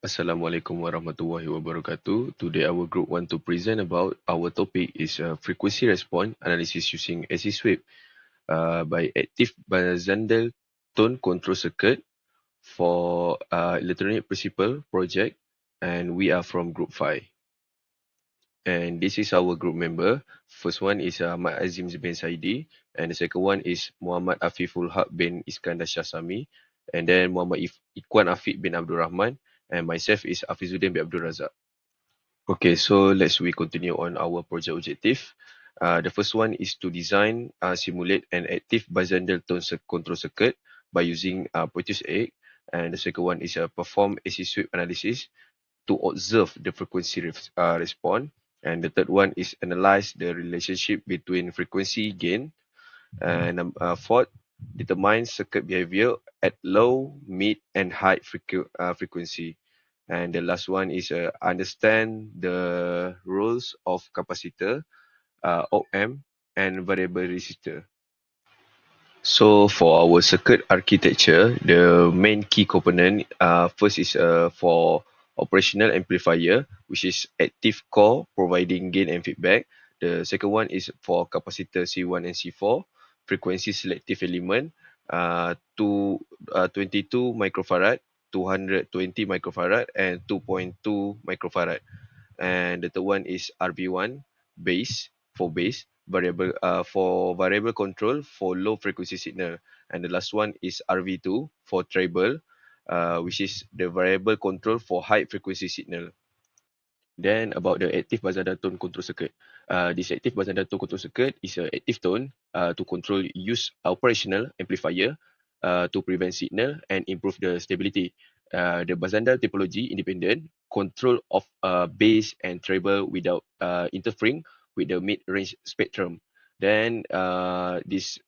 Assalamualaikum warahmatullahi wabarakatuh. Today our group want to present about our topic is frequency response analysis using AC sweep by active Bazandel tone control circuit for electronic principal project, and we are from group 5. And this is our group member. First one is Ahmad Azim bin Saidi, and the second one is Muhammad Afiful Haq bin Iskandar Shasami, and then Muhammad Ikwan Afiq bin Abdul Rahman, and myself is Afizuddin bin Abdul Razak. Okay, so we continue on our project objective. The first one is to design, simulate an active Bazandel tone control circuit by using Proteus egg, and the second one is perform AC sweep analysis to observe the frequency response, and the third one is analyze the relationship between frequency gain, and fourth, determine circuit behavior at low, mid, and high frequency. And the last one is understand the roles of capacitor, op-amp, and variable resistor. So for our circuit architecture, the main key component first is for operational amplifier, which is active core providing gain and feedback. The second one is for capacitor C1 and C4, frequency selective element, 22 microfarad, 220 microfarad, and 2.2 microfarad. And the third one is RV1 base for base variable for variable control for low frequency signal, and the last one is RV2 for treble, which is the variable control for high frequency signal. Then about the active Bazandel tone control circuit. This active Bazandel tone control circuit is an active tone to control use operational amplifier to prevent signal and improve the stability. The Bazandel topology independent control of bass and treble without interfering with the mid-range spectrum. Then this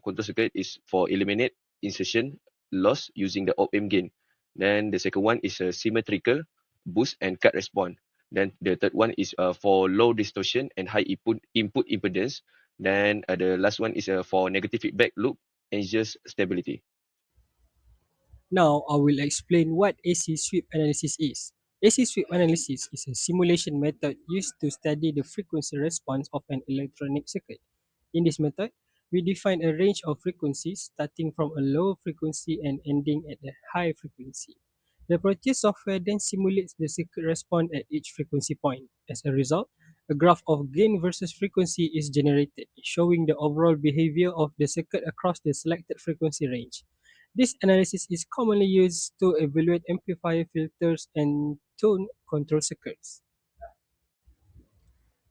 control circuit is for eliminate insertion loss using the op-amp gain. Then the second one is a symmetrical boost and cut response. Then the third one is for low distortion and high input impedance. Then the last one is for negative feedback loop and just stability. Now I will explain what AC sweep analysis is. AC sweep analysis is a simulation method used to study the frequency response of an electronic circuit. In this method, we define a range of frequencies starting from a low frequency and ending at a high frequency. The Proteus software then simulates the circuit response at each frequency point. As a result, a graph of gain versus frequency is generated, showing the overall behavior of the circuit across the selected frequency range. This analysis is commonly used to evaluate amplifier filters and tone control circuits.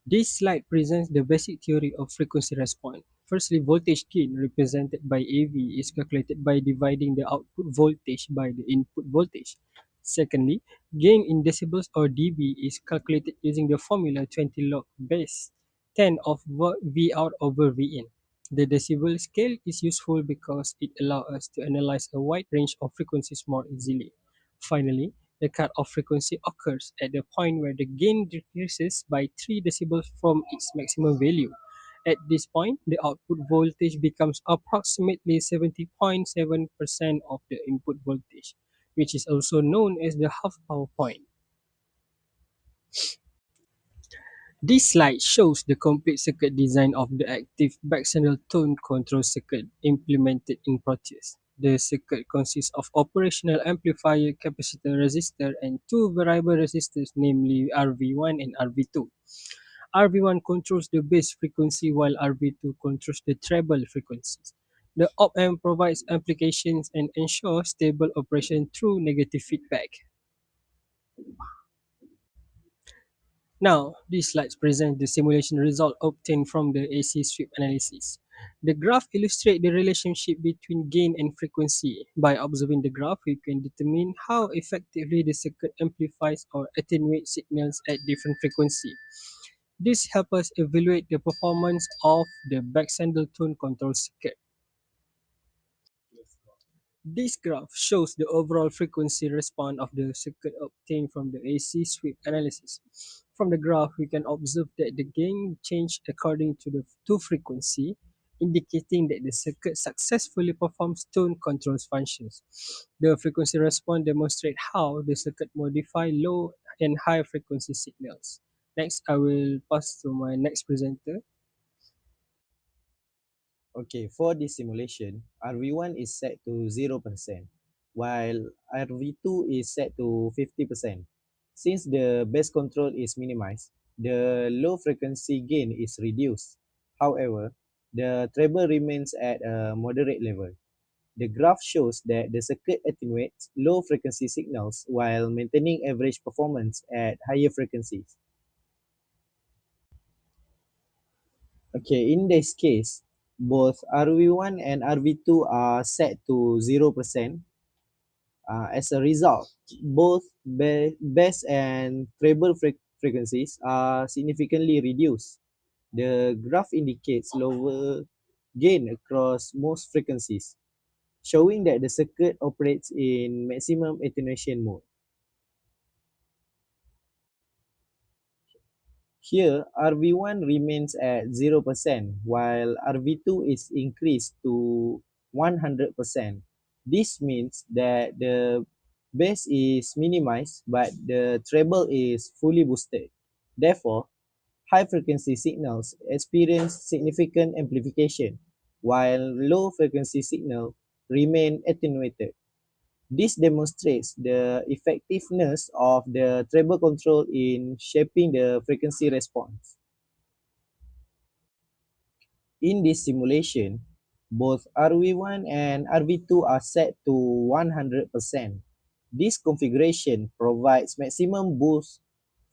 This slide presents the basic theory of frequency response. Firstly, voltage gain, represented by AV, is calculated by dividing the output voltage by the input voltage. Secondly, gain in decibels or dB is calculated using the formula 20 log base 10 of V out over V in. The decibel scale is useful because it allows us to analyze a wide range of frequencies more easily. Finally, the cut-off frequency occurs at the point where the gain decreases by 3 decibels from its maximum value. At this point, the output voltage becomes approximately 70.7% of the input voltage, which is also known as the half power point. This slide shows the complete circuit design of the active back-channel tone control circuit implemented in Proteus. The circuit consists of operational amplifier, capacitor, resistor, and two variable resistors, namely RV1 and RV2. RV1 controls the bass frequency while RV2 controls the treble frequencies. The op-amp provides amplifications and ensures stable operation through negative feedback. Now, these slides present the simulation result obtained from the AC sweep analysis. The graph illustrates the relationship between gain and frequency. By observing the graph, we can determine how effectively the circuit amplifies or attenuates signals at different frequencies. This helps us evaluate the performance of the back-channel tone control circuit. This graph shows the overall frequency response of the circuit obtained from the AC sweep analysis. From the graph, we can observe that the gain changed according to the two frequency indicating that the circuit successfully performs tone controls functions. The frequency response demonstrates how the circuit modify low and high frequency signals. Next, I will pass to my next presenter. Okay, for this simulation, RV1 is set to 0%, while RV2 is set to 50%. Since the base control is minimized, the low frequency gain is reduced. However, the treble remains at a moderate level. The graph shows that the circuit attenuates low frequency signals while maintaining average performance at higher frequencies. Okay, in this case, both RV1 and RV2 are set to 0%. As a result, both bass and treble frequencies are significantly reduced. The graph indicates lower gain across most frequencies, showing that the circuit operates in maximum attenuation mode. Here, RV1 remains at 0%, while RV2 is increased to 100%. This means that the bass is minimized, but the treble is fully boosted. Therefore, high frequency signals experience significant amplification, while low frequency signals remain attenuated. This demonstrates the effectiveness of the treble control in shaping the frequency response. In this simulation, both RV1 and RV2 are set to 100%. This configuration provides maximum boost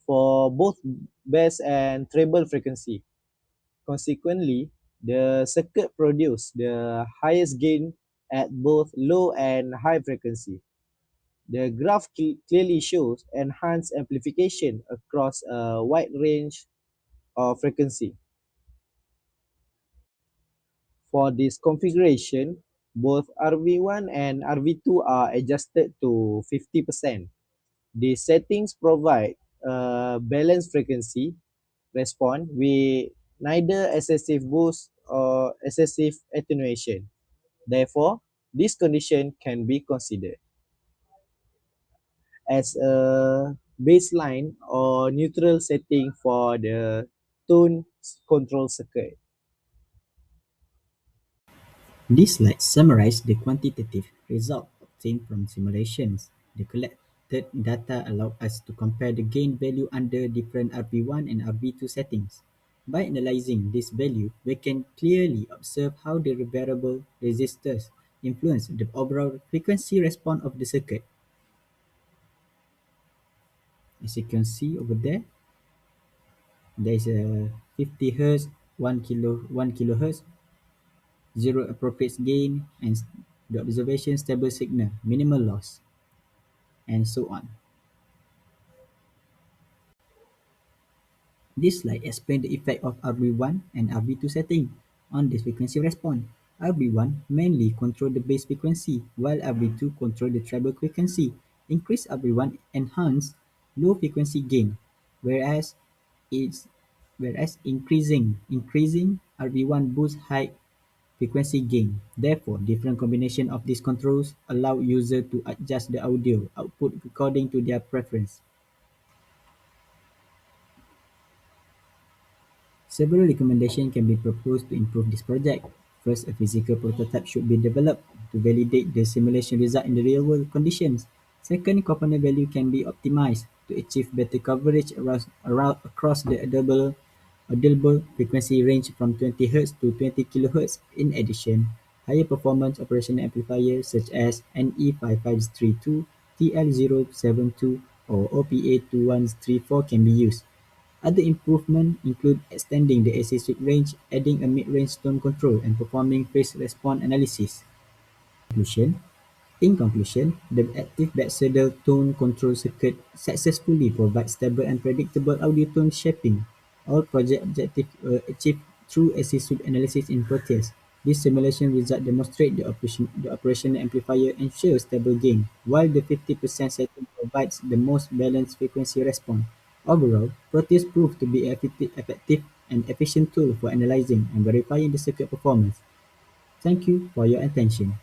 for both bass and treble frequency. Consequently, the circuit produces the highest gain at both low and high frequency. The graph clearly shows enhanced amplification across a wide range of frequency. For this configuration, both RV1 and RV2 are adjusted to 50%. These settings provide a balanced frequency response with neither excessive boost or excessive attenuation. Therefore, this condition can be considered as a baseline or neutral setting for the tone control circuit. This slide summarizes the quantitative results obtained from simulations. The collected data allow us to compare the gain value under different RV1 and RV2 settings. By analyzing this value, we can clearly observe how the variable resistors influence the overall frequency response of the circuit. As you can see over there, there is a 50 Hz, 1 kilohertz, zero appropriate gain, and the observation stable signal, minimal loss, and so on. This slide explains the effect of RV1 and RV2 setting on the frequency response. RV1 mainly control the base frequency, while RV2 control the treble frequency. Increased RV1 enhance low frequency gain, whereas it's whereas increasing RV1 boosts high frequency gain. Therefore, different combination of these controls allow user to adjust the audio output according to their preference. Several recommendations can be proposed to improve this project. First, a physical prototype should be developed to validate the simulation result in the real-world conditions. Second, component value can be optimized to achieve better coverage across the audible frequency range from 20 Hz to 20 kHz. In addition, higher performance operational amplifiers such as NE5532, TL072, or OPA2134 can be used. Other improvements include extending the AC sweep range, adding a mid-range tone control, and performing phase response analysis. Conclusion. In conclusion, the active backsaddle tone control circuit successfully provides stable and predictable audio tone shaping. All project objectives were achieved through AC sweep analysis in Proteus. This simulation result demonstrate the operational amplifier ensures stable gain, while the 50% setting provides the most balanced frequency response. Overall, Proteus proved to be effective an efficient tool for analyzing and verifying the circuit performance. Thank you for your attention.